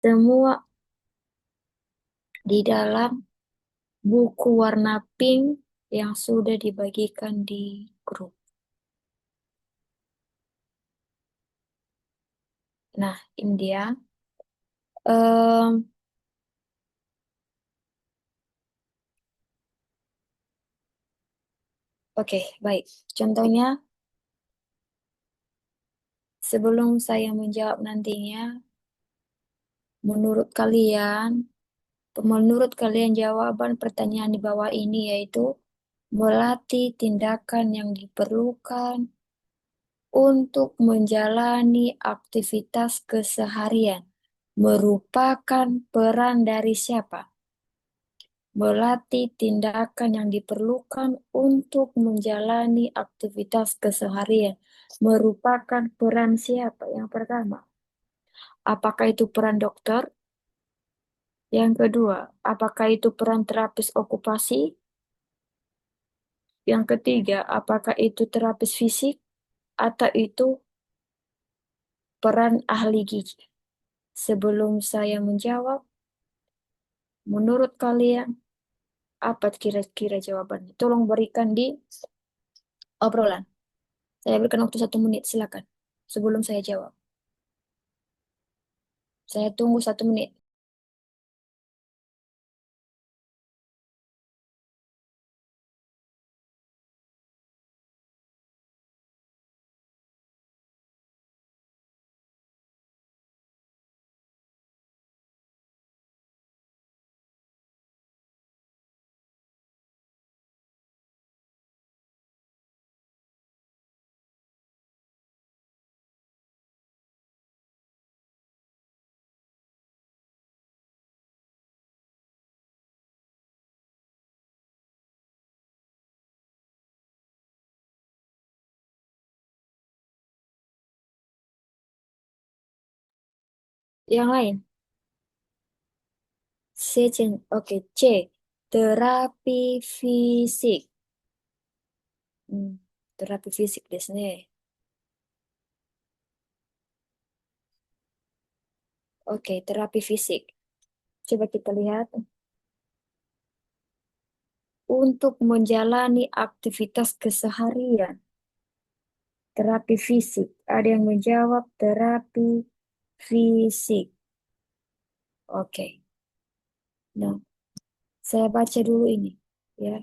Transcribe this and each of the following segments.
semua di dalam buku warna pink yang sudah dibagikan di grup. Nah, ini dia. Em, oke, baik. Contohnya, sebelum saya menjawab nantinya, menurut kalian, jawaban pertanyaan di bawah ini yaitu melatih tindakan yang diperlukan untuk menjalani aktivitas keseharian merupakan peran dari siapa? Melatih tindakan yang diperlukan untuk menjalani aktivitas keseharian merupakan peran siapa? Yang pertama, apakah itu peran dokter? Yang kedua, apakah itu peran terapis okupasi? Yang ketiga, apakah itu terapis fisik atau itu peran ahli gizi? Sebelum saya menjawab, menurut kalian apa kira-kira jawabannya? Tolong berikan di obrolan. Saya berikan waktu 1 menit, silakan. Sebelum saya jawab. Saya tunggu 1 menit. Yang lain, oke, C. Terapi fisik. Hmm, terapi fisik desu ne. Oke, terapi fisik. Coba kita lihat. Untuk menjalani aktivitas keseharian, terapi fisik. Ada yang menjawab terapi fisik. Oke. Nah, saya baca dulu ini. Ya,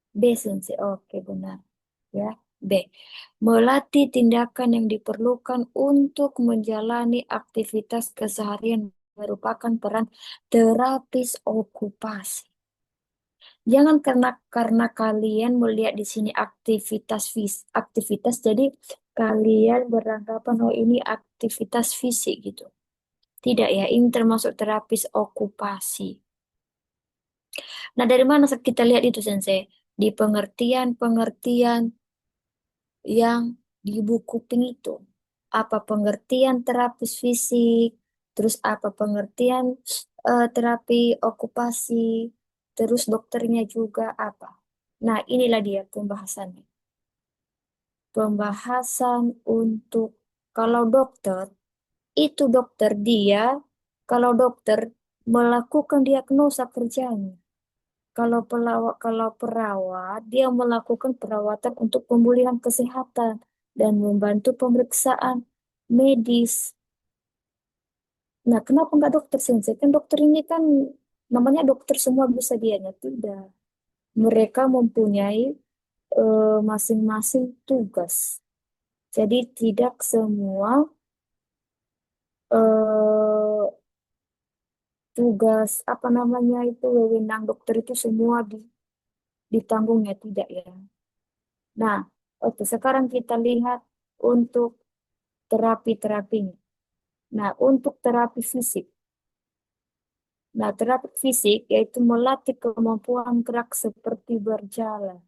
B, Sensei. Oke, benar. Ya, B. Melatih tindakan yang diperlukan untuk menjalani aktivitas keseharian merupakan peran terapis okupasi. Jangan karena kalian melihat di sini aktivitas jadi kalian beranggapan oh ini aktivitas fisik gitu. Tidak ya, ini termasuk terapis okupasi. Nah, dari mana kita lihat itu, Sensei? Di pengertian-pengertian yang di buku pink itu. Apa pengertian terapis fisik, terus apa pengertian terapi okupasi, terus dokternya juga apa. Nah, inilah dia pembahasannya. Pembahasan untuk kalau dokter, itu dokter dia, kalau dokter melakukan diagnosa kerjanya. Kalau perawat, dia melakukan perawatan untuk pemulihan kesehatan dan membantu pemeriksaan medis. Nah, kenapa nggak dokter sensei? Kan dokter ini kan namanya dokter semua bisa dianya. Tidak. Mereka mempunyai masing-masing tugas. Jadi tidak semua eh, tugas apa namanya itu wewenang dokter itu semua ditanggungnya tidak ya. Nah, oke, sekarang kita lihat untuk terapi-terapinya. Nah, untuk terapi fisik. Nah, terapi fisik yaitu melatih kemampuan gerak seperti berjalan.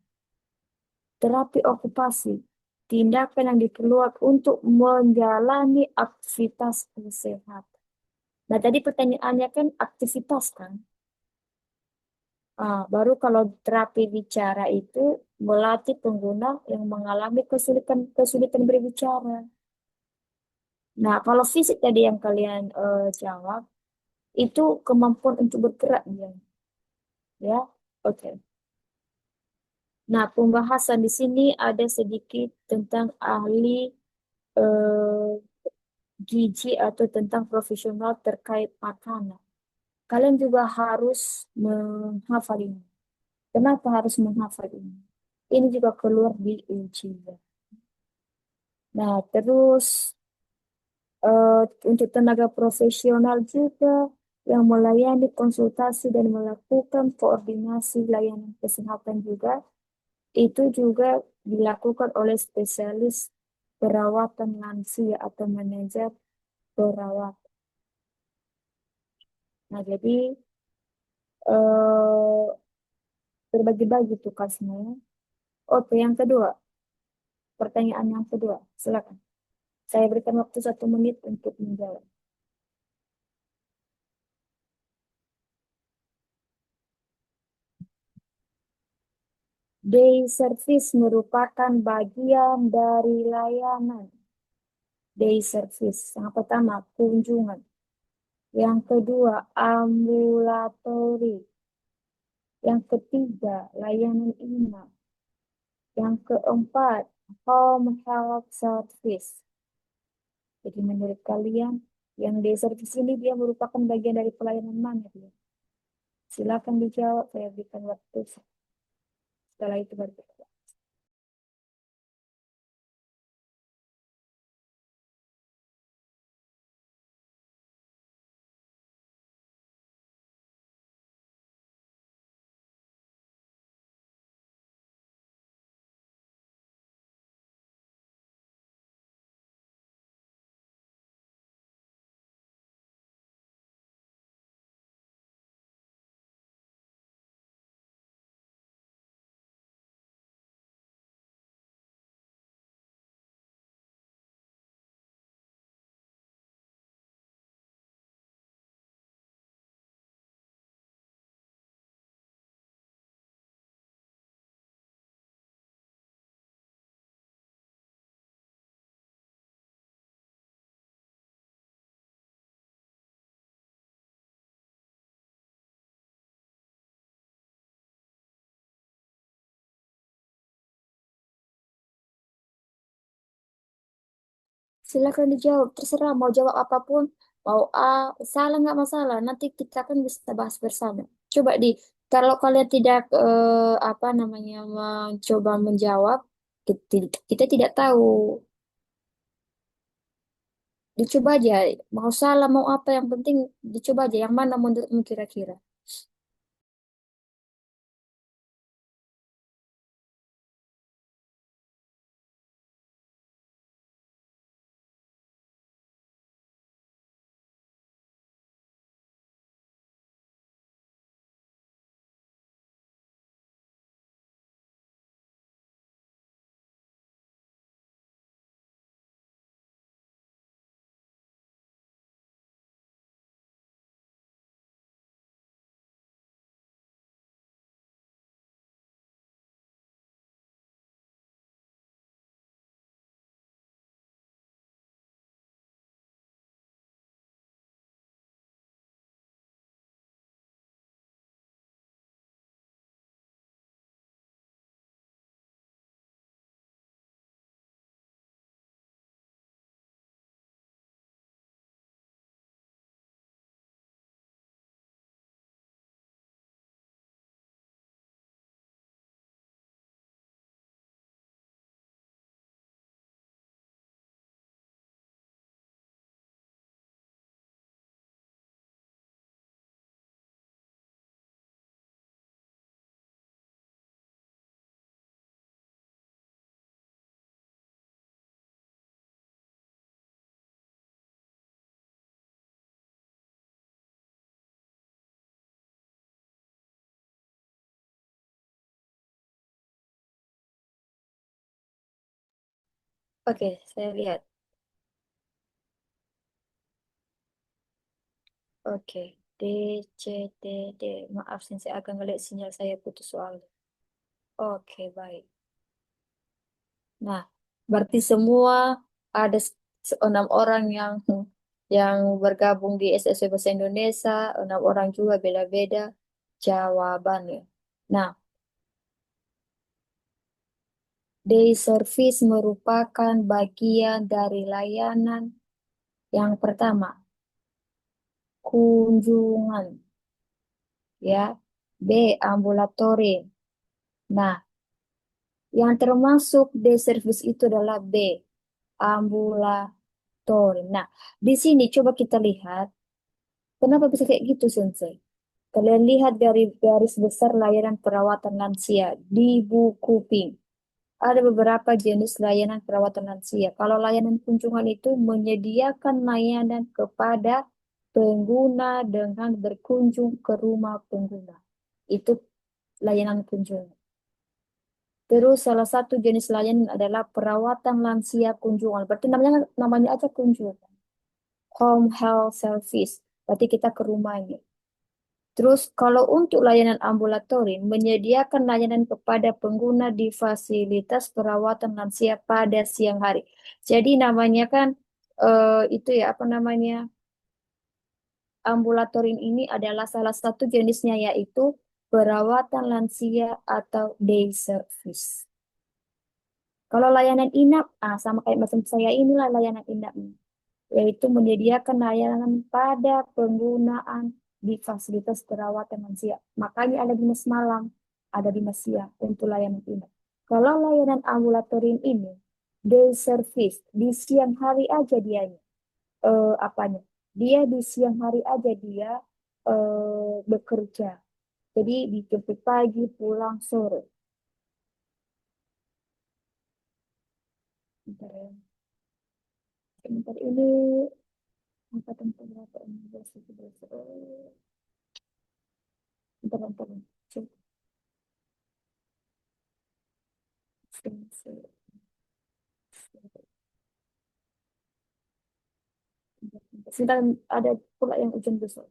Terapi okupasi, tindakan yang diperlukan untuk menjalani aktivitas kesehatan. Nah, tadi pertanyaannya kan aktivitas kan? Baru kalau terapi bicara itu melatih pengguna yang mengalami kesulitan berbicara. Nah, kalau fisik tadi yang kalian jawab, Itu kemampuan untuk bergerak dia, ya. Oke. Nah, pembahasan di sini ada sedikit tentang ahli eh, gizi atau tentang profesional terkait makanan. Kalian juga harus menghafal ini. Kenapa harus menghafal ini? Ini juga keluar di ujian. Nah, terus untuk tenaga profesional juga yang melayani konsultasi dan melakukan koordinasi layanan kesehatan juga, itu juga dilakukan oleh spesialis perawatan lansia atau manajer perawat. Nah, jadi eh, berbagi-bagi tugasnya. Oke, yang kedua, pertanyaan yang kedua, silakan. Saya berikan waktu 1 menit untuk menjawab. Day service merupakan bagian dari layanan. Day service. Yang pertama, kunjungan. Yang kedua, ambulatori. Yang ketiga, layanan inap. Yang keempat, home health service. Jadi menurut kalian, yang day service ini dia merupakan bagian dari pelayanan mana dia? Silakan dijawab, saya berikan waktu. Setelah itu baru kita. Silakan dijawab, terserah mau jawab apapun, mau A, salah nggak masalah. Nanti kita kan bisa bahas bersama. Coba kalau kalian tidak apa namanya mencoba menjawab, kita tidak tahu. Dicoba aja, mau salah mau apa yang penting dicoba aja. Yang mana menurutmu kira-kira? Oke, saya lihat. Oke, D, C, T, D. Maaf, saya akan ngeliat sinyal saya putus soalnya. Oke, baik. Nah, berarti semua ada 6 orang yang yang bergabung di SSW Bahasa Indonesia, 6 orang juga beda-beda jawabannya. Nah, day service merupakan bagian dari layanan yang pertama, kunjungan, ya. B, ambulatori. Nah, yang termasuk day service itu adalah B, ambulatori. Nah, di sini coba kita lihat, kenapa bisa kayak gitu, Sensei? Kalian lihat dari garis besar layanan perawatan lansia di buku Pink. Ada beberapa jenis layanan perawatan lansia. Kalau layanan kunjungan itu menyediakan layanan kepada pengguna dengan berkunjung ke rumah pengguna. Itu layanan kunjungan. Terus salah satu jenis layanan adalah perawatan lansia kunjungan. Berarti namanya namanya aja kunjungan. Home health service. Berarti kita ke rumahnya. Terus kalau untuk layanan ambulatori, menyediakan layanan kepada pengguna di fasilitas perawatan lansia pada siang hari. Jadi namanya kan itu ya apa namanya, ambulatorin ini adalah salah satu jenisnya yaitu perawatan lansia atau day service. Kalau layanan inap, sama kayak macam saya inilah layanan inap, yaitu menyediakan layanan pada penggunaan di fasilitas perawatan lansia. Makanya ada dinas malam, ada dinas siang untuk layanan inap. Kalau layanan ambulatorium ini, day service, di siang hari aja dia apanya? Dia di siang hari aja dia bekerja. Jadi dijemput pagi, pulang sore. Bentar ya. Bentar ini angkatan berapa ini? Bentar, bentar. Cek. Sedang ada pula yang ujian besok.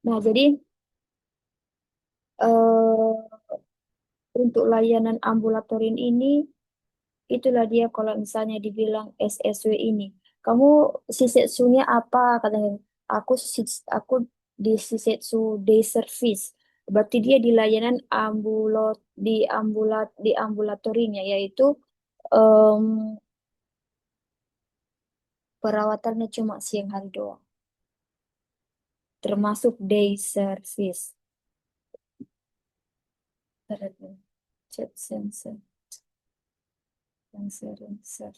Nah, jadi untuk layanan ambulatorium ini, itulah dia kalau misalnya dibilang SSW ini. Kamu sisetsunya apa? Katanya, aku di sisetsu day service. Berarti dia di layanan di ambulatorinya, yaitu em, perawatannya cuma siang hari doang. Termasuk day service. Chat sensor, sensor.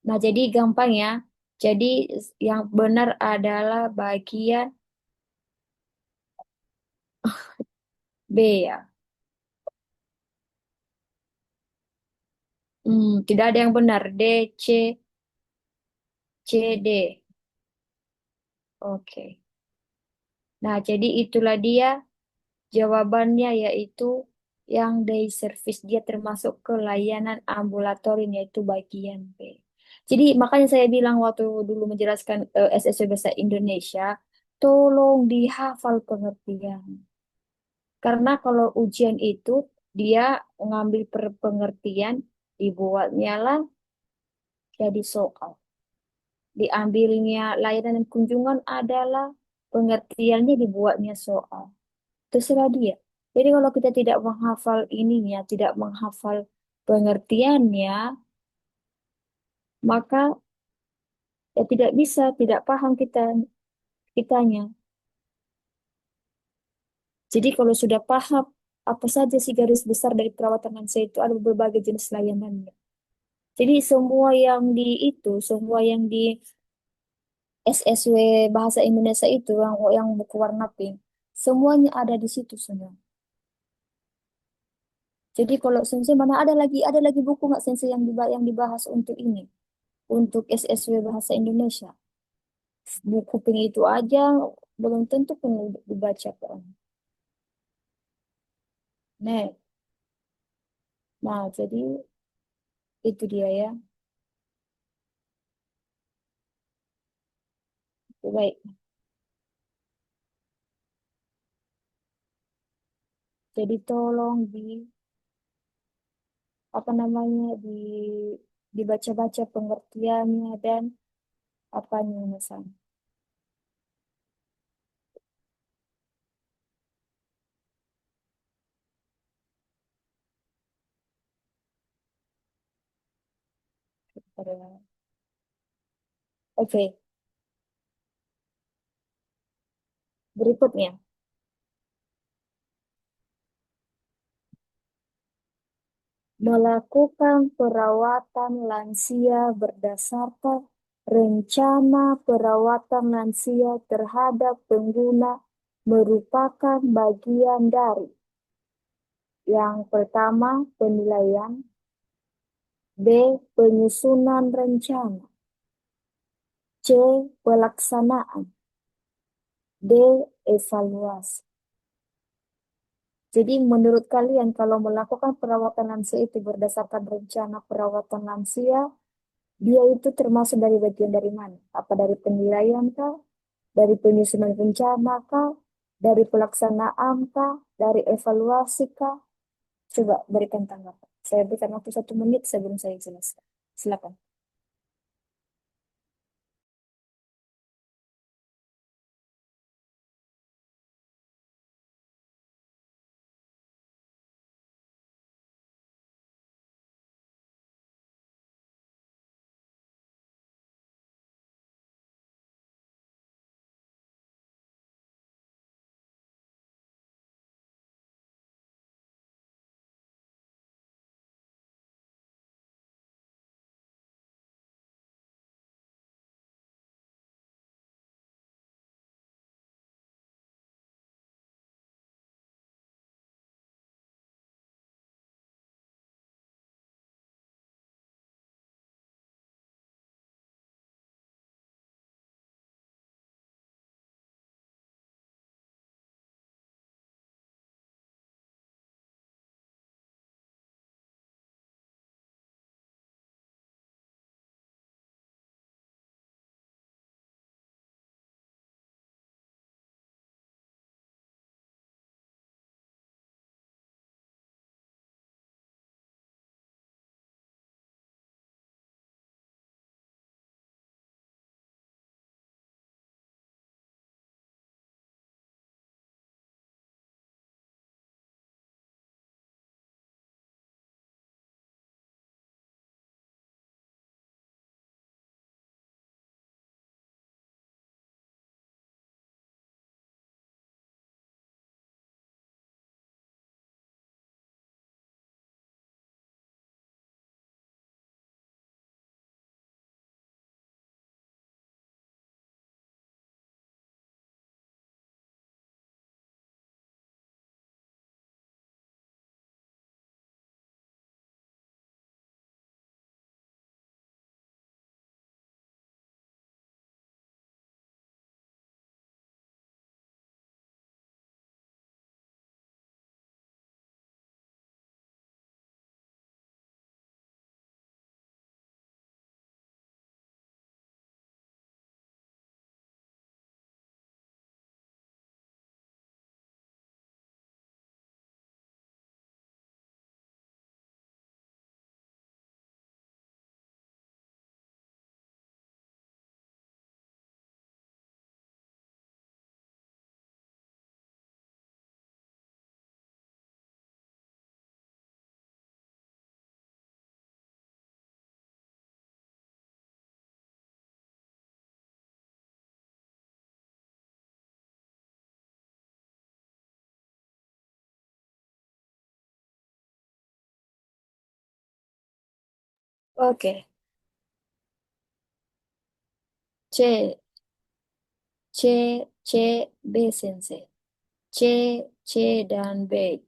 Nah, jadi gampang ya. Jadi yang benar adalah bagian B ya. Tidak ada yang benar. D, C, C, D. Oke. Nah, jadi itulah dia jawabannya yaitu yang day service. Dia termasuk ke layanan ambulatorium yaitu bagian B. Jadi makanya saya bilang waktu dulu menjelaskan SSW Bahasa Indonesia, tolong dihafal pengertian. Karena kalau ujian itu dia ngambil per pengertian, dibuatnya lah jadi soal. Diambilnya layanan dan kunjungan adalah pengertiannya dibuatnya soal. Terserah dia. Jadi kalau kita tidak menghafal ininya, tidak menghafal pengertiannya, maka ya tidak bisa, tidak paham kitanya. Jadi kalau sudah paham apa saja sih garis besar dari perawatan lansia itu ada berbagai jenis layanannya. Jadi semua yang di SSW Bahasa Indonesia itu yang buku warna pink, semuanya ada di situ semua. Jadi kalau sensei mana ada lagi buku nggak sensei yang dibahas untuk ini, untuk SSW Bahasa Indonesia. Buku pink itu aja belum tentu pun dibaca kan. Nah, jadi itu dia ya. Baik. Jadi tolong apa namanya dibaca-baca pengertiannya dan apanya misalnya. Oke, berikutnya. Melakukan perawatan lansia berdasarkan rencana perawatan lansia terhadap pengguna merupakan bagian dari yang pertama penilaian, B. Penyusunan rencana, C. Pelaksanaan, D. Evaluasi. Jadi menurut kalian kalau melakukan perawatan lansia itu berdasarkan rencana perawatan lansia, dia itu termasuk dari bagian dari mana? Apa dari penilaian kah? Dari penyusunan rencana kah? Dari pelaksanaan kah? Dari evaluasi kah? Coba berikan tanggapan. Saya berikan waktu 1 menit sebelum saya jelaskan. Silakan. Oke, C, C, C, B, Sensei. C, C, dan B.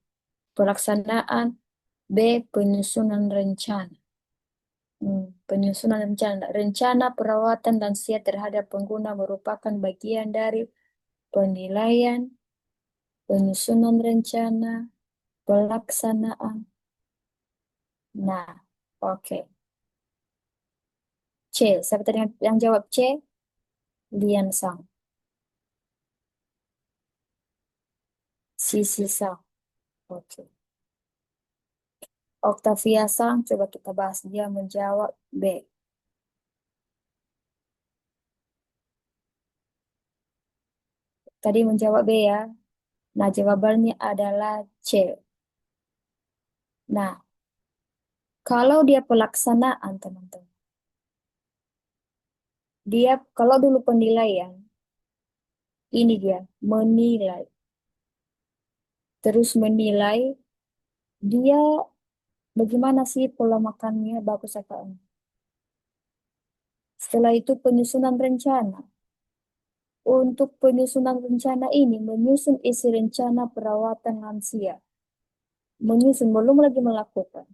Pelaksanaan, B. Penyusunan rencana. Penyusunan rencana. Rencana perawatan lansia terhadap pengguna merupakan bagian dari penilaian, penyusunan rencana, pelaksanaan. Nah, oke. C. Siapa tadi yang jawab C? Lian Sang, Sisi Sang. Oke. Octavia Sang, coba kita bahas. Dia menjawab B. Tadi menjawab B ya. Nah, jawabannya adalah C. Nah, kalau dia pelaksanaan, teman-teman. Dia, kalau dulu penilaian, ini dia, menilai. Terus menilai, dia bagaimana sih pola makannya, bagus apa enggak. Setelah itu penyusunan rencana. Untuk penyusunan rencana ini, menyusun isi rencana perawatan lansia. Menyusun, belum lagi melakukan.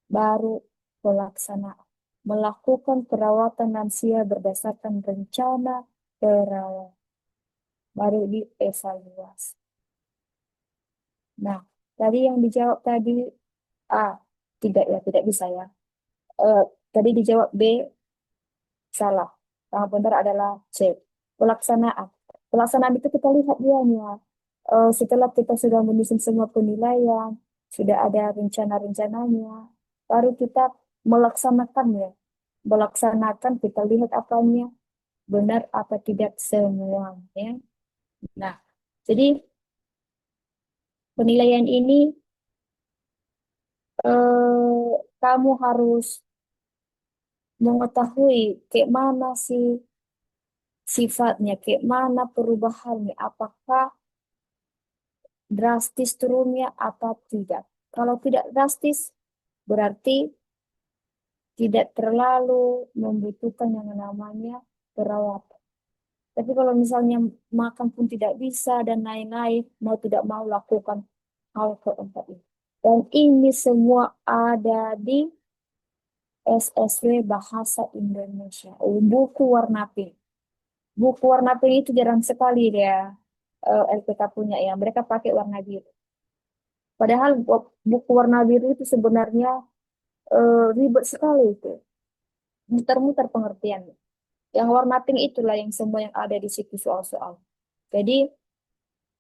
Baru pelaksanaan. Melakukan perawatan lansia berdasarkan rencana perawatan. Baru dievaluasi. Nah, tadi yang dijawab tadi A, tidak ya, tidak bisa ya. Eh, Tadi dijawab B, salah. Yang benar adalah C. Pelaksanaan. Pelaksanaan itu kita lihat dia nih ya. Setelah kita sudah menyusun semua penilaian, sudah ada rencana-rencananya, baru kita melaksanakannya. Melaksanakan kita lihat apanya benar apa tidak semuanya. Nah, jadi penilaian ini kamu harus mengetahui kayak mana sih sifatnya, kayak mana perubahannya, apakah drastis turunnya atau tidak. Kalau tidak drastis, berarti tidak terlalu membutuhkan yang namanya perawatan. Tapi kalau misalnya makan pun tidak bisa dan lain-lain, mau tidak mau lakukan hal keempat ini. Dan ini semua ada di SSW Bahasa Indonesia. Buku warna pink. Buku warna pink itu jarang sekali dia LPK punya ya. Mereka pakai warna biru. Padahal buku warna biru itu sebenarnya ribet sekali itu. Muter-muter pengertiannya. Yang warna pink itulah yang semua yang ada di situ soal-soal. Jadi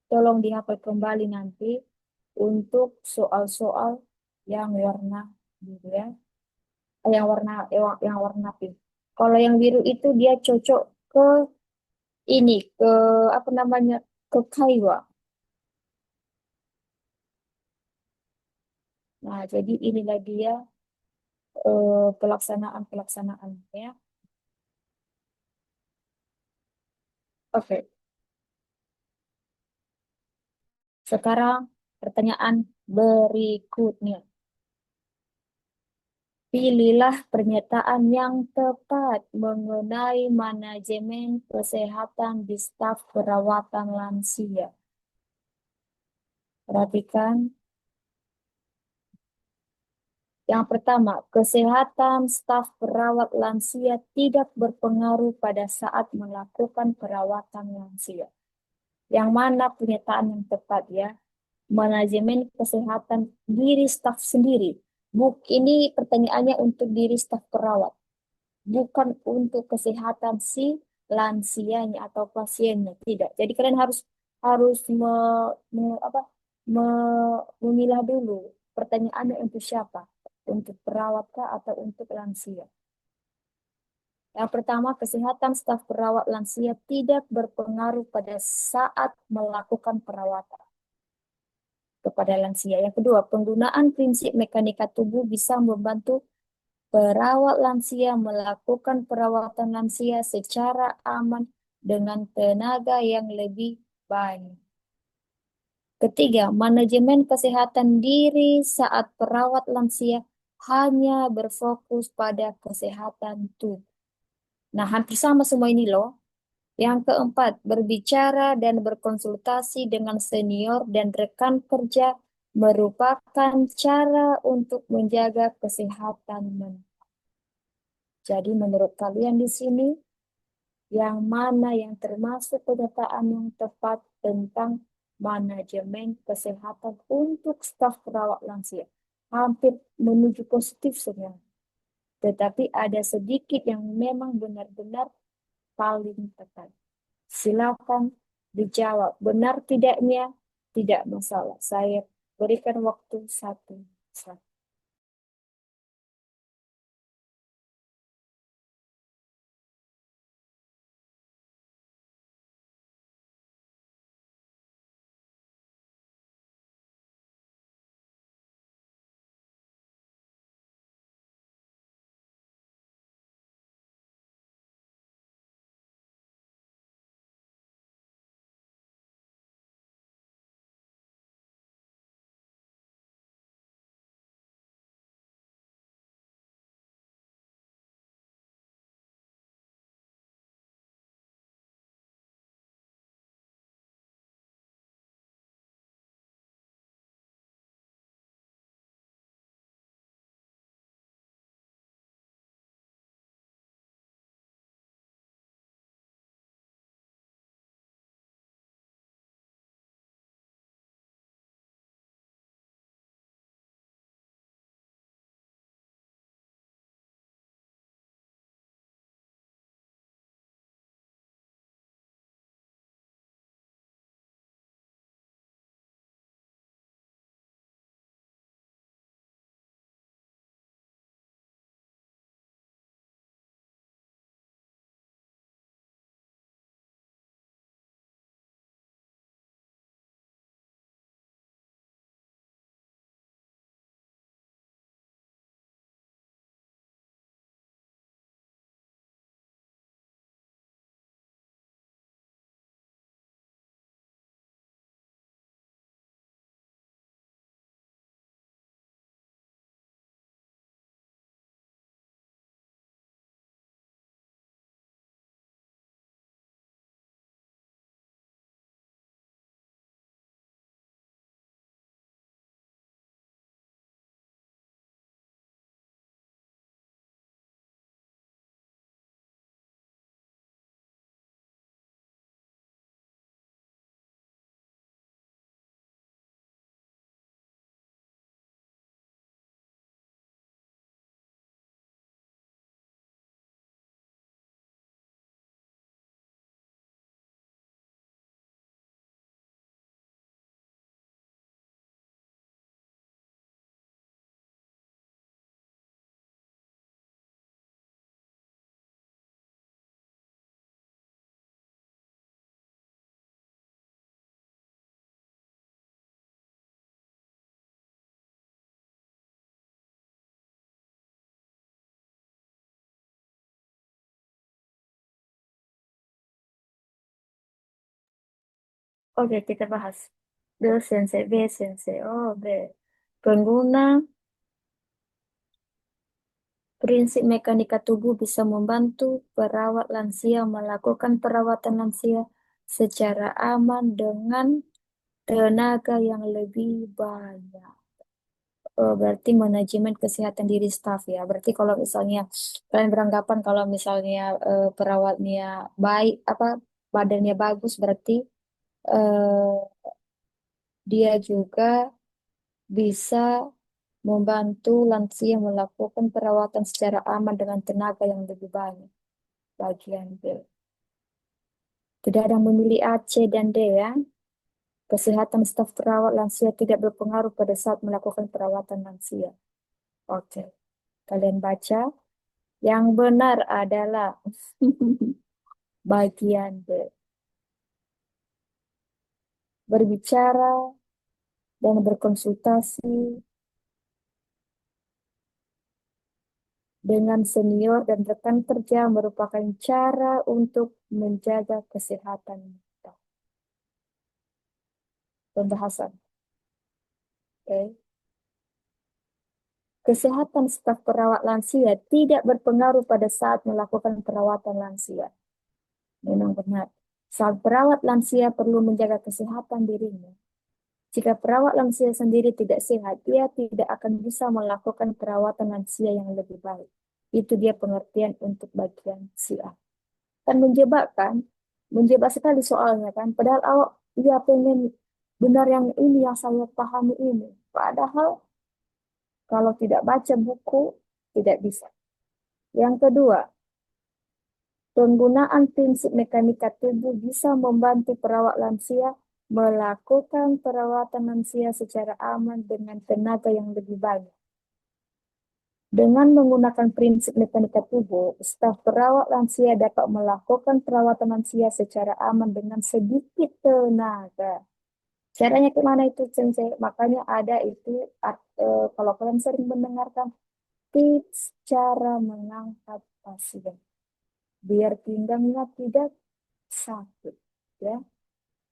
tolong dihafal kembali nanti untuk soal-soal yang warna biru ya. Yang warna pink. Kalau yang biru itu dia cocok ke ini ke apa namanya ke Kaiwa. Nah, jadi inilah dia pelaksanaan-pelaksanaan ya. Oke, sekarang pertanyaan berikutnya. Pilihlah pernyataan yang tepat mengenai manajemen kesehatan di staf perawatan lansia. Perhatikan. Yang pertama, kesehatan staf perawat lansia tidak berpengaruh pada saat melakukan perawatan lansia. Yang mana pernyataan yang tepat ya? Manajemen kesehatan diri staf sendiri. Ini pertanyaannya untuk diri staf perawat, bukan untuk kesehatan si lansianya atau pasiennya. Tidak. Jadi kalian harus harus apa, memilah dulu pertanyaannya untuk siapa, untuk perawat kah atau untuk lansia. Yang pertama, kesehatan staf perawat lansia tidak berpengaruh pada saat melakukan perawatan kepada lansia. Yang kedua, penggunaan prinsip mekanika tubuh bisa membantu perawat lansia melakukan perawatan lansia secara aman dengan tenaga yang lebih baik. Ketiga, manajemen kesehatan diri saat perawat lansia hanya berfokus pada kesehatan tubuh. Nah, hampir sama semua ini loh. Yang keempat, berbicara dan berkonsultasi dengan senior dan rekan kerja merupakan cara untuk menjaga kesehatan mental. Jadi menurut kalian di sini, yang mana yang termasuk pernyataan yang tepat tentang manajemen kesehatan untuk staf perawat lansia? Hampir menuju positif semua. Tetapi ada sedikit yang memang benar-benar paling tepat. Silakan dijawab benar tidaknya, tidak masalah. Saya berikan waktu 1 saat. Oke, kita bahas. B sensei, B sensei. Oh, B. Pengguna prinsip mekanika tubuh bisa membantu perawat lansia melakukan perawatan lansia secara aman dengan tenaga yang lebih banyak. Oh, berarti manajemen kesehatan diri staf ya. Berarti kalau misalnya kalian beranggapan kalau misalnya perawatnya baik, apa badannya bagus, berarti eh, dia juga bisa membantu lansia melakukan perawatan secara aman dengan tenaga yang lebih banyak. Bagian B. Tidak ada yang memilih A, C, dan D ya. Kesehatan staf perawat lansia tidak berpengaruh pada saat melakukan perawatan lansia. Oke, kalian baca. Yang benar adalah bagian B. Berbicara dan berkonsultasi dengan senior dan rekan kerja merupakan cara untuk menjaga kesehatan kita. Pembahasan. Oke. Kesehatan staf perawat lansia tidak berpengaruh pada saat melakukan perawatan lansia. Memang benar. Saat perawat lansia perlu menjaga kesehatan dirinya. Jika perawat lansia sendiri tidak sehat, dia tidak akan bisa melakukan perawatan lansia yang lebih baik. Itu dia pengertian untuk bagian si A. Kan menjebak kan? Menjebak sekali soalnya kan? Padahal awak dia pengen benar yang ini yang saya pahami ini. Padahal kalau tidak baca buku, tidak bisa. Yang kedua, Penggunaan prinsip mekanika tubuh bisa membantu perawat lansia melakukan perawatan lansia secara aman dengan tenaga yang lebih banyak. Dengan menggunakan prinsip mekanika tubuh, staf perawat lansia dapat melakukan perawatan lansia secara aman dengan sedikit tenaga. Caranya kemana itu, Sensei? Makanya ada itu, kalau kalian sering mendengarkan tips cara mengangkat pasien, biar pinggangnya tidak sakit. Ya.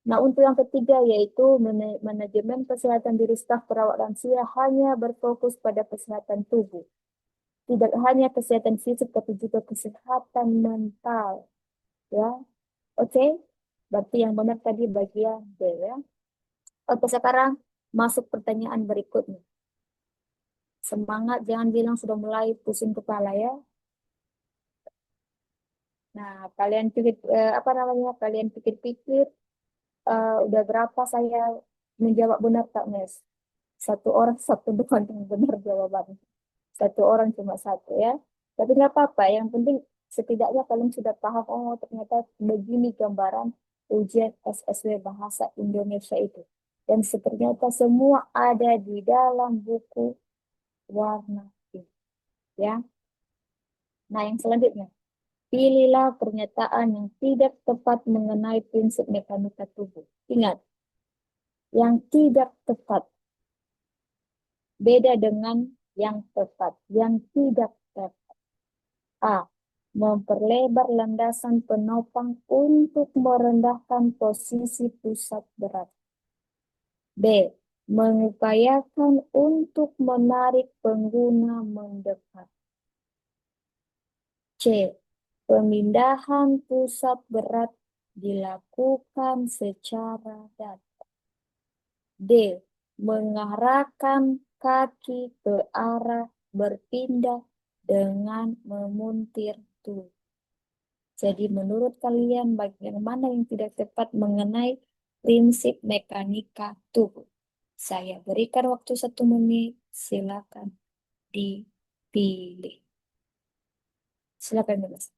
Nah, untuk yang ketiga yaitu manajemen kesehatan diri staf perawat lansia hanya berfokus pada kesehatan tubuh. Tidak hanya kesehatan fisik, tapi juga kesehatan mental. Ya, oke? Berarti yang benar tadi bagian B ya. Oke, sekarang masuk pertanyaan berikutnya. Semangat, jangan bilang sudah mulai pusing kepala ya. Nah, kalian pikir apa namanya? Kalian pikir-pikir udah berapa saya menjawab benar tak, Mes? Satu orang satu doang yang benar jawabannya. Satu orang cuma satu ya. Tapi nggak apa-apa. Yang penting setidaknya kalian sudah paham. Oh, ternyata begini gambaran ujian SSW Bahasa Indonesia itu. Dan ternyata semua ada di dalam buku warna pink. Ya. Nah, yang selanjutnya. Pilihlah pernyataan yang tidak tepat mengenai prinsip mekanika tubuh. Ingat, yang tidak tepat beda dengan yang tepat. Yang tidak tepat. A. Memperlebar landasan penopang untuk merendahkan posisi pusat berat. B. Mengupayakan untuk menarik pengguna mendekat. C. Pemindahan pusat berat dilakukan secara datar. D. Mengarahkan kaki ke arah berpindah dengan memuntir tubuh. Jadi menurut kalian bagian mana yang tidak tepat mengenai prinsip mekanika tubuh? Saya berikan waktu 1 menit, silakan dipilih. Silakan Mas.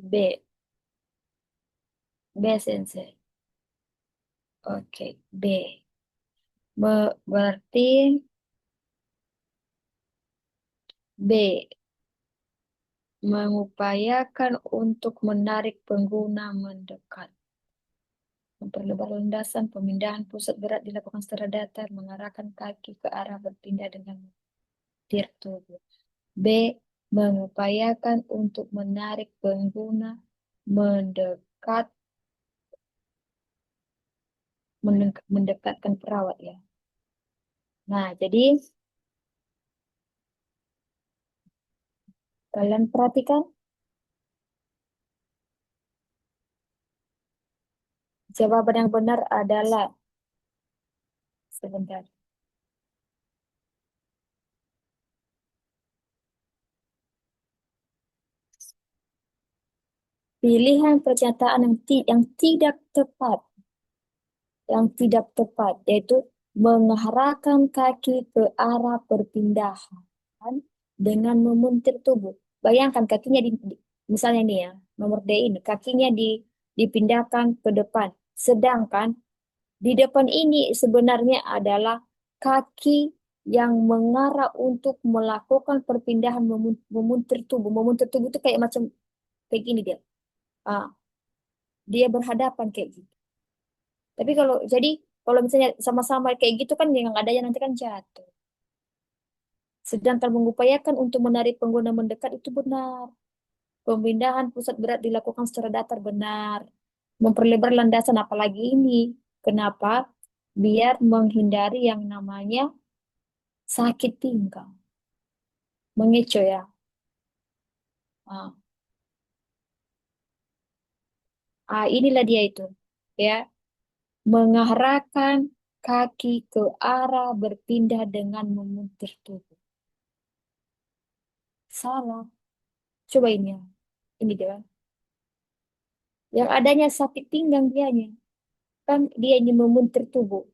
B. B, Sensei. Oke, B. Berarti B. Mengupayakan untuk menarik pengguna mendekat. Memperlebar landasan, pemindahan pusat berat dilakukan secara datar, mengarahkan kaki ke arah berpindah dengan menyetir tubuh. B. Mengupayakan untuk menarik pengguna mendekat, mendekatkan perawat ya. Nah, jadi kalian perhatikan jawaban yang benar adalah sebentar. Pilihan pernyataan yang tidak tepat, yaitu mengarahkan kaki ke arah perpindahan dengan memuntir tubuh. Bayangkan kakinya misalnya nih ya, nomor D ini, kakinya dipindahkan ke depan. Sedangkan di depan ini sebenarnya adalah kaki yang mengarah untuk melakukan perpindahan memuntir tubuh. Memuntir tubuh itu kayak macam kayak gini dia. Ah, dia berhadapan kayak gitu. Tapi kalau misalnya sama-sama kayak gitu kan yang adanya nanti kan jatuh. Sedangkan mengupayakan untuk menarik pengguna mendekat itu benar. Pemindahan pusat berat dilakukan secara datar benar. Memperlebar landasan apalagi ini. Kenapa? Biar menghindari yang namanya sakit pinggang. Mengecoh ya. Ah, inilah dia itu. Ya, mengarahkan kaki ke arah berpindah dengan memuntir tubuh. Salah. Coba ini ya. Ini dia. Yang adanya sakit pinggang dianya. Kan dia ini memuntir tubuh.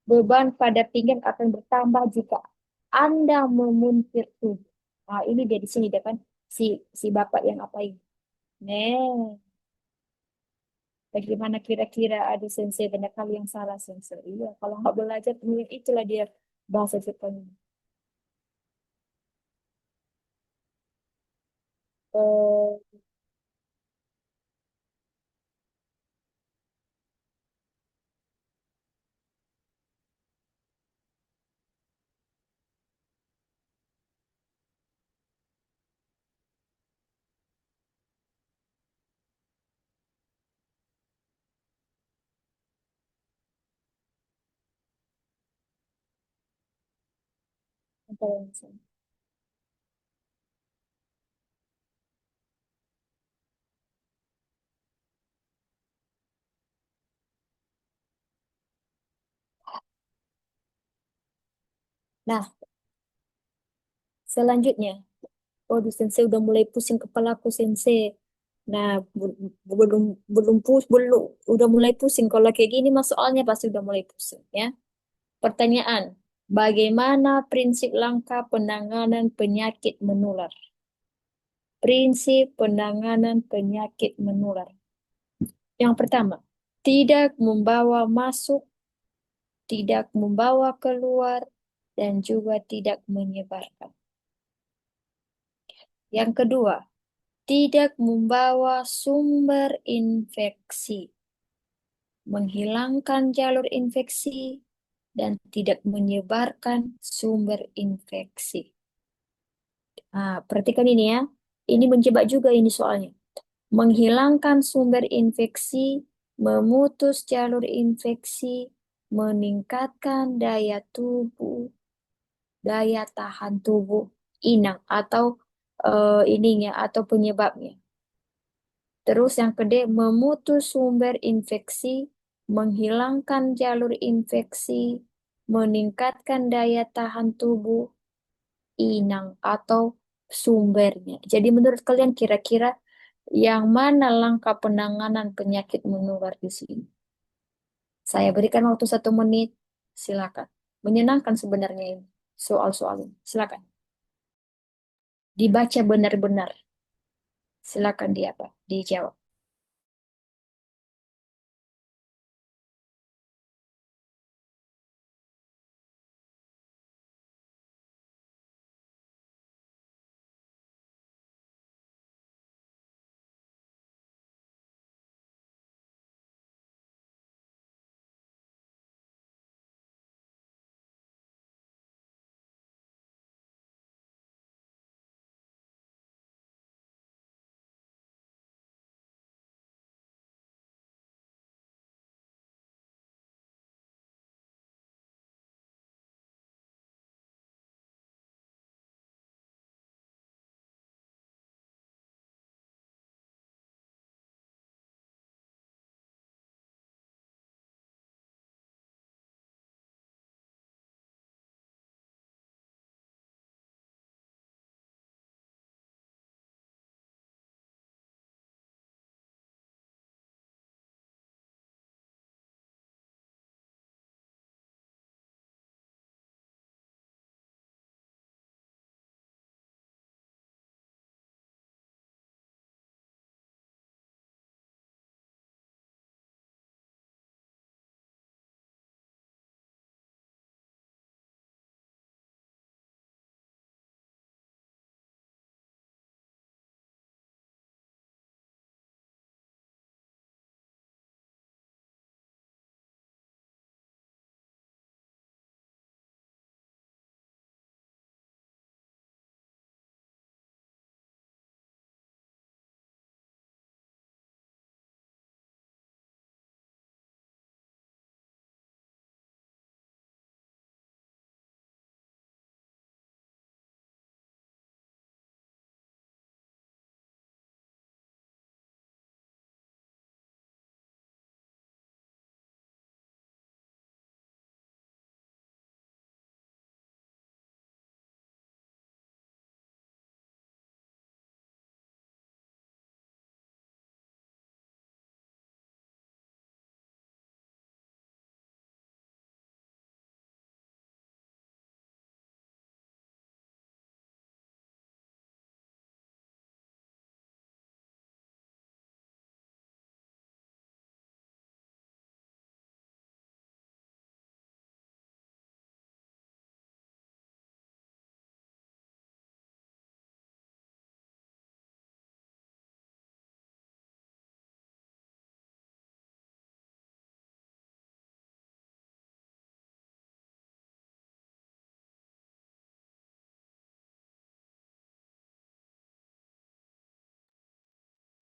Beban pada pinggang akan bertambah jika Anda memuntir tubuh. Nah, ini dia di sini dia kan si si bapak yang apa ini. Nih, bagaimana kira-kira ada sensei banyak kali yang salah sensei. Iya, kalau nggak belajar itulah dia bahasa Jepang. Eh, apa yang salah? Nah, selanjutnya, oh, sensei udah mulai pusing kepalaku sensei. Nah, belum belum udah mulai pusing. Kalau kayak gini mas soalnya pasti udah mulai pusing ya. Pertanyaan, bagaimana prinsip langkah penanganan penyakit menular? Prinsip penanganan penyakit menular. Yang pertama, tidak membawa masuk, tidak membawa keluar, dan juga tidak menyebarkan. Yang kedua, tidak membawa sumber infeksi, menghilangkan jalur infeksi, dan tidak menyebarkan sumber infeksi. Nah, perhatikan ini ya. Ini menjebak juga ini soalnya. Menghilangkan sumber infeksi, memutus jalur infeksi, meningkatkan daya tahan tubuh inang atau ininya atau penyebabnya. Terus yang kedua, memutus sumber infeksi, menghilangkan jalur infeksi, meningkatkan daya tahan tubuh inang atau sumbernya. Jadi menurut kalian kira-kira yang mana langkah penanganan penyakit menular di sini? Saya berikan waktu 1 menit. Silakan. Menyenangkan sebenarnya ini soal-soal ini. Silakan. Dibaca benar-benar. Silakan dia apa? Dijawab.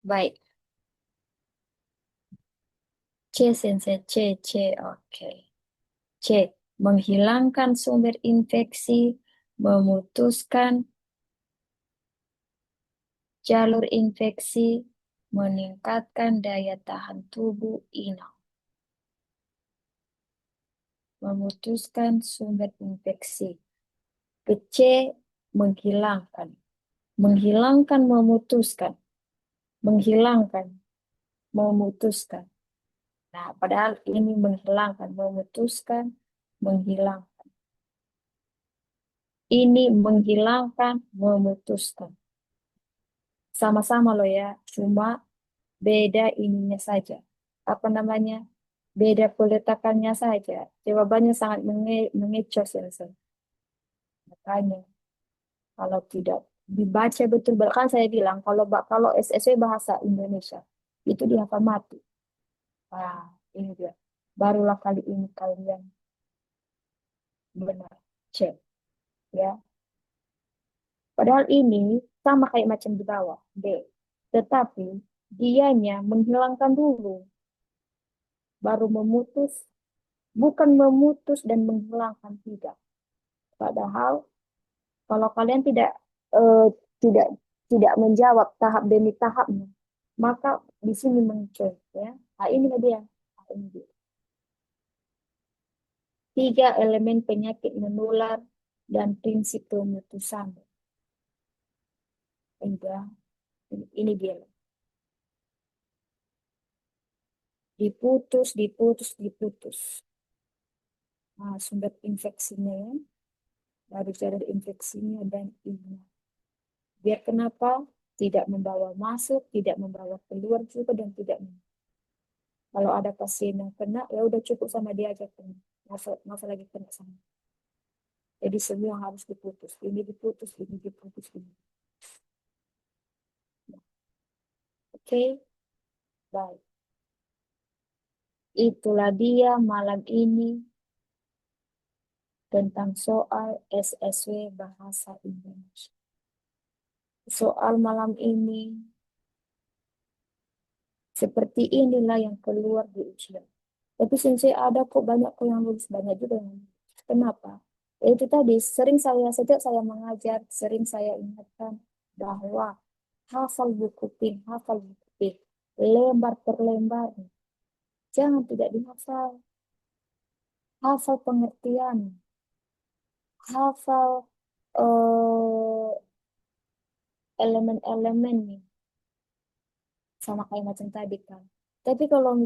Baik. C, Sensei. C, C. Oke. C. Menghilangkan sumber infeksi, memutuskan jalur infeksi, meningkatkan daya tahan tubuh inang, memutuskan sumber infeksi. Ke C, menghilangkan. Menghilangkan, memutuskan. Menghilangkan, memutuskan. Nah, padahal ini menghilangkan, memutuskan, menghilangkan. Ini menghilangkan, memutuskan. Sama-sama loh ya, cuma beda ininya saja. Apa namanya? Beda peletakannya saja. Jawabannya sangat mengecoh, Sensei. Makanya, kalau tidak dibaca betul, bahkan saya bilang, kalau SSW bahasa Indonesia, itu dihafal mati. Nah, ini dia. Barulah kali ini kalian benar. Cek, ya. Padahal ini sama kayak macam di bawah, D. Tetapi dianya menghilangkan dulu, baru memutus, bukan memutus dan menghilangkan tidak. Padahal kalau kalian eh, tidak tidak menjawab tahap demi tahapnya, maka di sini muncul ya. Nah, ini dia. Nah, ini dia. Tiga elemen penyakit menular dan prinsip pemutusan. Enggak, ini dia. Diputus, diputus, diputus. Nah, sumber infeksinya ya, dari jalur infeksinya dan ini. Biar kenapa? Tidak membawa masuk, tidak membawa keluar juga, dan tidak. Kalau ada pasien yang kena, ya udah cukup sama dia aja kena. Nggak usah lagi kena sama. Jadi semua harus diputus. Ini diputus, ini diputus, ini. Oke, baik. Itulah dia malam ini tentang soal SSW Bahasa Indonesia. Soal malam ini, seperti inilah yang keluar di ujian. Tapi sensei ada kok banyak kok yang lulus, banyak juga yang lulus. Kenapa? Ya itu tadi, sering sejak saya mengajar, sering saya ingatkan bahwa hafal buku pink, hafal buku pink, lembar per lembar. Jangan tidak dihafal. Hafal pengertian, hafal eh, elemen-elemen nih, sama kayak macam tadi kan. Tapi kalau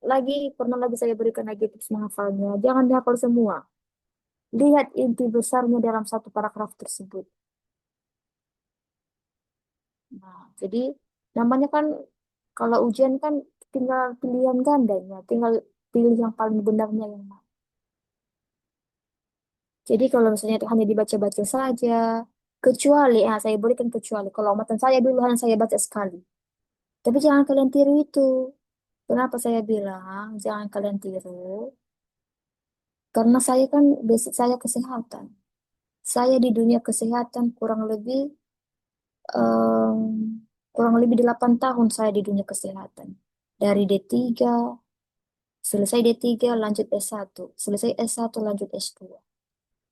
lagi pernah lagi saya berikan lagi tips menghafalnya, jangan dihafal semua. Lihat inti besarnya dalam satu paragraf tersebut. Nah, jadi namanya kan kalau ujian kan tinggal pilihan gandanya, tinggal pilih yang paling benarnya yang mana. Jadi kalau misalnya itu hanya dibaca-baca saja, kecuali, saya berikan kecuali, kalau matan saya dulu hanya saya baca sekali. Tapi jangan kalian tiru itu. Kenapa saya bilang jangan kalian tiru? Karena saya kan basic saya kesehatan. Saya di dunia kesehatan em, kurang lebih 8 tahun saya di dunia kesehatan. Dari D3, selesai D3 lanjut S1, selesai S1 lanjut S2.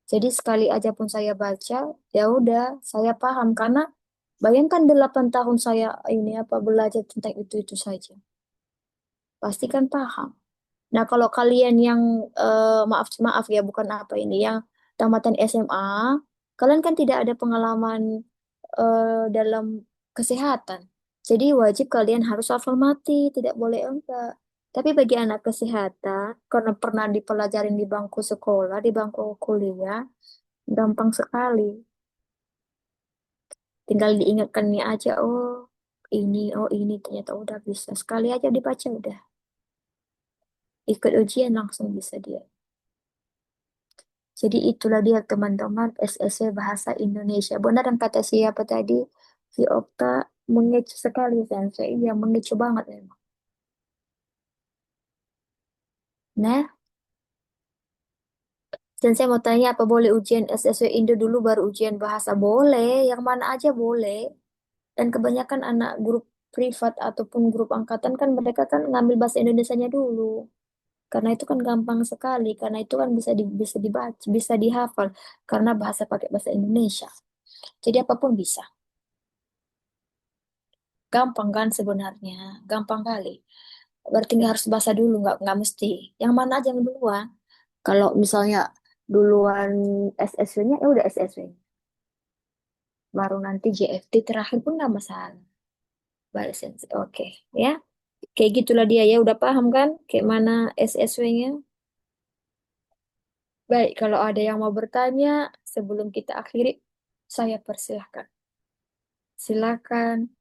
Jadi sekali aja pun saya baca, ya udah saya paham karena bayangkan 8 tahun saya ini apa belajar tentang itu saja. Pasti kan paham. Nah, kalau kalian yang maaf maaf ya bukan apa ini yang tamatan SMA, kalian kan tidak ada pengalaman dalam kesehatan. Jadi wajib kalian harus hafal mati, tidak boleh enggak. Tapi bagi anak kesehatan, karena pernah dipelajarin di bangku sekolah, di bangku kuliah, gampang sekali. Tinggal diingatkannya aja, oh ini ternyata udah bisa. Sekali aja dibaca udah. Ikut ujian langsung bisa dia. Jadi itulah dia teman-teman SSC Bahasa Indonesia. Benar yang kata siapa tadi? Si Okta mengecu sekali Sensei. Iya mengecu banget memang. Nah, Sensei mau tanya apa boleh ujian SSW Indo dulu baru ujian bahasa? Boleh, yang mana aja boleh. Dan kebanyakan anak grup privat ataupun grup angkatan kan mereka kan ngambil bahasa Indonesianya dulu. Karena itu kan gampang sekali, karena itu kan bisa dibaca, bisa dihafal karena bahasa pakai bahasa Indonesia. Jadi apapun bisa. Gampang kan sebenarnya, gampang kali. Berarti nggak harus bahasa dulu, nggak mesti. Yang mana aja yang duluan. Kalau misalnya duluan SSW-nya, ya udah SSW. Baru nanti JFT terakhir pun nggak masalah. Baik, oke, ya. Kayak gitulah dia ya, udah paham kan? Kayak mana SSW-nya? Baik, kalau ada yang mau bertanya sebelum kita akhiri, saya persilahkan. Silakan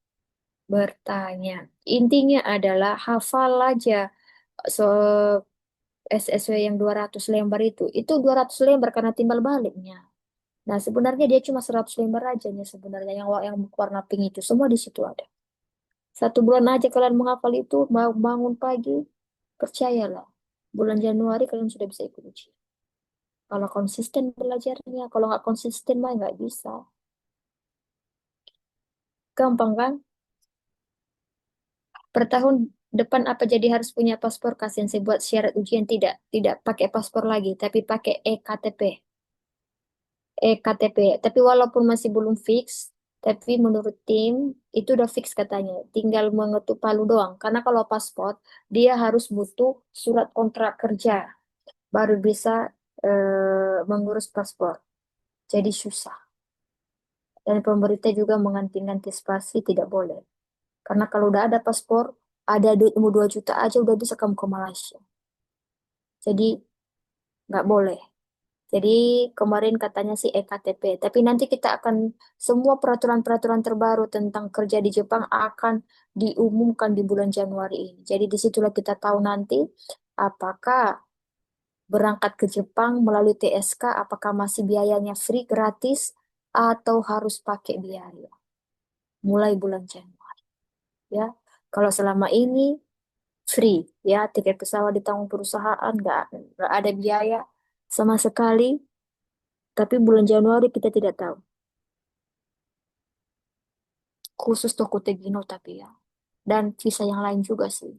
bertanya. Intinya adalah hafal aja so SSW yang 200 lembar itu 200 lembar karena timbal baliknya. Nah, sebenarnya dia cuma 100 lembar aja nih sebenarnya yang warna pink itu semua di situ ada. 1 bulan aja kalian menghafal itu, bangun pagi, percayalah. Bulan Januari kalian sudah bisa ikut ujian. Kalau konsisten belajarnya, kalau nggak konsisten mah nggak bisa. Gampang kan? Per tahun depan apa jadi harus punya paspor? Kasihan saya buat syarat ujian tidak pakai paspor lagi, tapi pakai EKTP. KTP. Tapi walaupun masih belum fix, tapi menurut tim itu udah fix katanya. Tinggal mengetuk palu doang. Karena kalau paspor, dia harus butuh surat kontrak kerja. Baru bisa mengurus paspor. Jadi susah. Dan pemerintah juga mengantisipasi tidak boleh. Karena kalau udah ada paspor, ada duitmu 2 juta aja udah bisa kamu ke Malaysia. Jadi nggak boleh. Jadi kemarin katanya sih EKTP, tapi nanti kita akan semua peraturan-peraturan terbaru tentang kerja di Jepang akan diumumkan di bulan Januari ini. Jadi disitulah kita tahu nanti apakah berangkat ke Jepang melalui TSK, apakah masih biayanya free, gratis, atau harus pakai biaya. Mulai bulan Januari, ya. Kalau selama ini free, ya, tiket pesawat ditanggung perusahaan, nggak ada biaya sama sekali. Tapi bulan Januari kita tidak tahu. Khusus Toko Tegino tapi ya. Dan visa yang lain juga sih.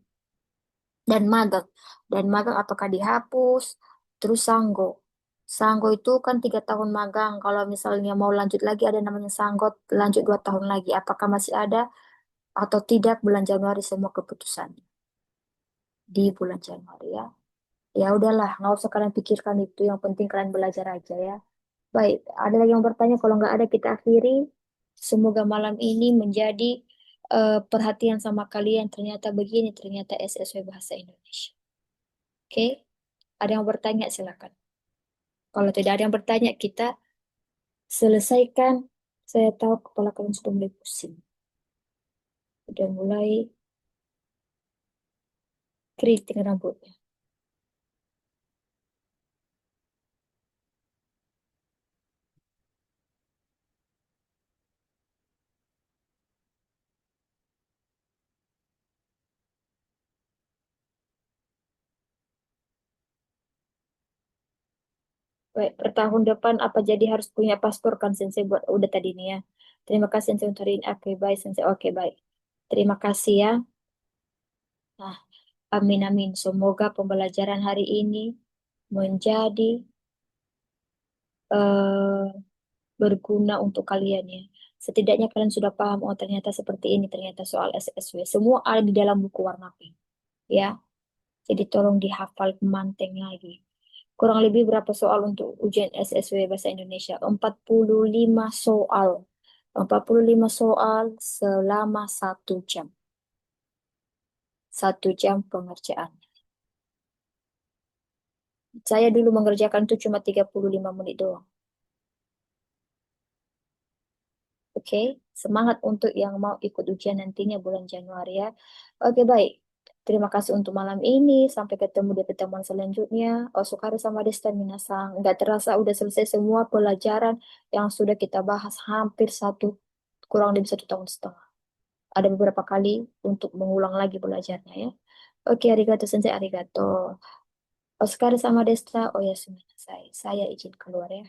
Dan magang. Dan magang apakah dihapus? Terus Sanggo. Sanggo itu kan 3 tahun magang. Kalau misalnya mau lanjut lagi ada namanya Sanggo lanjut 2 tahun lagi. Apakah masih ada atau tidak bulan Januari semua keputusan di bulan Januari ya. Ya udahlah, nggak usah kalian pikirkan itu. Yang penting kalian belajar aja ya. Baik, ada lagi yang bertanya? Kalau nggak ada kita akhiri. Semoga malam ini menjadi perhatian sama kalian. Ternyata begini, ternyata SSW Bahasa Indonesia. Oke, ada yang bertanya silakan. Kalau tidak ada yang bertanya, kita selesaikan. Saya tahu kepala kalian sudah mulai pusing. Sudah mulai keriting rambutnya. Baik, per tahun depan apa jadi harus punya paspor kan Sensei buat udah tadi nih ya. Terima kasih Sensei untuk hari ini. Oke, baik Sensei. Oke, baik. Terima kasih ya. Nah, amin amin. Semoga pembelajaran hari ini menjadi eh, berguna untuk kalian ya. Setidaknya kalian sudah paham, oh ternyata seperti ini, ternyata soal SSW. Semua ada di dalam buku warna pink. Ya, jadi tolong dihafal manteng lagi. Kurang lebih berapa soal untuk ujian SSW Bahasa Indonesia? 45 soal. 45 soal selama 1 jam. 1 jam pengerjaan. Saya dulu mengerjakan itu cuma 35 menit doang. Oke, semangat untuk yang mau ikut ujian nantinya bulan Januari ya. Oke, baik. Terima kasih untuk malam ini. Sampai ketemu di pertemuan selanjutnya. Osukare sama Desta Minasang. Nggak terasa udah selesai semua pelajaran yang sudah kita bahas hampir kurang lebih 1 tahun setengah. Ada beberapa kali untuk mengulang lagi belajarnya ya. Oke, arigato sensei, arigato. Osukare sama Desta. Oh ya, saya izin keluar ya.